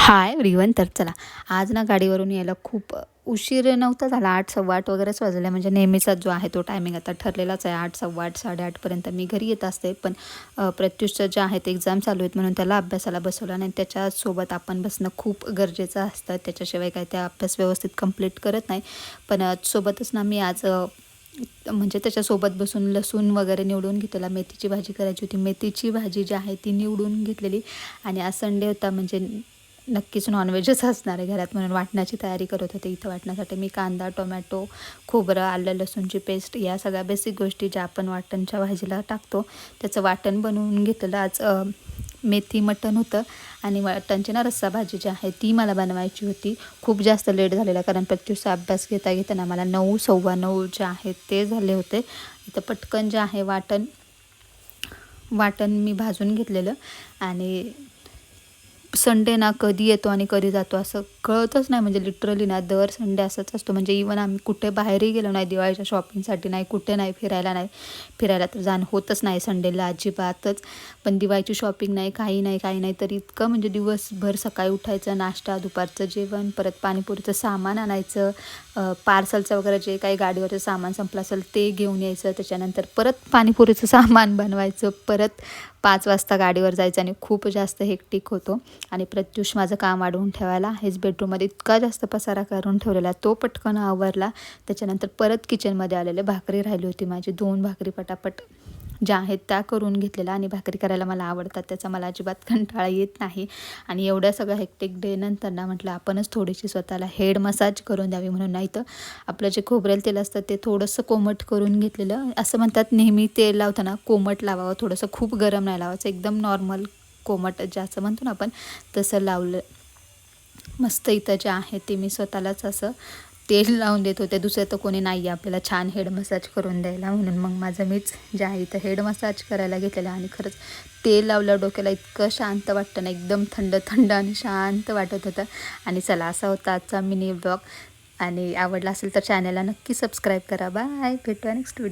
Hi everyone. तर चला, आज ना गाडीवरून यायला खूप उशीर नव्हता झाला. 8 सव्वा 8 वगैरेच वाजले. म्हणजे नेहमीचा जो आहे तो टायमिंग आता ठरलेलाच आहे. 8 सव्वा 8 8:30पर्यंत मी घरी येत असते. पण प्रत्युषचं जे आहेत एक्झाम चालू आहेत म्हणून त्याला अभ्यासाला बसवलं आणि त्याच्यासोबत आपण बसणं खूप गरजेचं असतं. त्याच्याशिवाय काय ते अभ्यास व्यवस्थित कंप्लीट करत नाही. पण सोबतच ना मी आज म्हणजे त्याच्यासोबत बसून लसूण वगैरे निवडून घेतलेला. मेथीची भाजी करायची होती. मेथीची भाजी जी आहे ती निवडून घेतलेली आणि आज संडे होता म्हणजे नक्कीच नॉनव्हेजच असणार आहे घरात म्हणून वाटणाची तयारी करत होते. इथं वाटण्यासाठी मी कांदा, टोमॅटो, खोबरं, आलं लसूणची पेस्ट या सगळ्या बेसिक गोष्टी ज्या आपण वाटणच्या भाजीला टाकतो त्याचं वाटण बनवून घेतलेलं. आज मेथी मटण होतं आणि मटणची ना रस्सा भाजी जी आहे ती मला बनवायची होती. खूप जास्त लेट झालेला कारण प्रत्युषचा अभ्यास घेता घेताना मला 9 सव्वा 9 जे आहे ते झाले होते. इथं पटकन जे आहे वाटण मी भाजून घेतलेलं आणि संडे ना कधी येतो आणि कधी जातो असं कळतच नाही. म्हणजे लिटरली ना दर संडे असंच असतो. म्हणजे इवन आम्ही कुठे बाहेरही गेलो नाही दिवाळीच्या शॉपिंगसाठी नाही, कुठे नाही, फिरायला तर जाणं होतच नाही संडेला अजिबातच. पण दिवाळीची शॉपिंग नाही, काही नाही तर इतकं म्हणजे दिवसभर सकाळी उठायचं, नाश्ता, दुपारचं जेवण, परत पाणीपुरीचं सामान आणायचं, पार्सलचं वगैरे जे काही गाडीवरचं सामान संपलं असेल ते घेऊन यायचं, त्याच्यानंतर परत पाणीपुरीचं सामान बनवायचं, परत 5 वाजता गाडीवर जायचं आणि खूप जास्त हेक्टिक होतो. आणि प्रत्युष माझं काम अडवून ठेवायला हेच बेडरूममध्ये इतका जास्त पसारा करून ठेवलेला, तो पटकन आवरला. त्याच्यानंतर परत किचनमध्ये आलेले, भाकरी राहिली होती माझी 2 भाकरी पटापट ज्या आहेत त्या करून घेतलेल्या. आणि भाकरी करायला मला आवडतात, त्याचा मला अजिबात कंटाळा येत नाही. आणि एवढं सगळं हेक्टिक डे नंतर ना म्हटलं आपणच थोडीशी स्वतःला हेड मसाज करून द्यावी म्हणून. नाही तर आपलं जे खोबरेल तेल असतं ते थोडंसं कोमट करून घेतलेलं. असं म्हणतात नेहमी तेल लावताना कोमट लावावं, थोडंसं खूप गरम नाही लावायचं, एकदम नॉर्मल कोमट ज्याचं म्हणतो ना आपण तसं लावलं. मस्त इथं जे आहे ते मी स्वतःलाच असं तेल लावून देत होते. दुसरं तर कोणी नाही आहे आपल्याला छान हेड मसाज करून द्यायला म्हणून मग माझं मीच जे आहे इथं हेड मसाज करायला घेतलेलं. आणि खरंच तेल लावलं डोक्याला इतकं शांत वाटतं ना, एकदम थंड थंड आणि शांत वाटत होतं. आणि चला, असा होता आजचा मिनी ब्लॉग. आणि आवडला असेल तर चॅनलला नक्की सबस्क्राईब करा. बाय, भेटूया नेक्स्ट व्हिडिओ.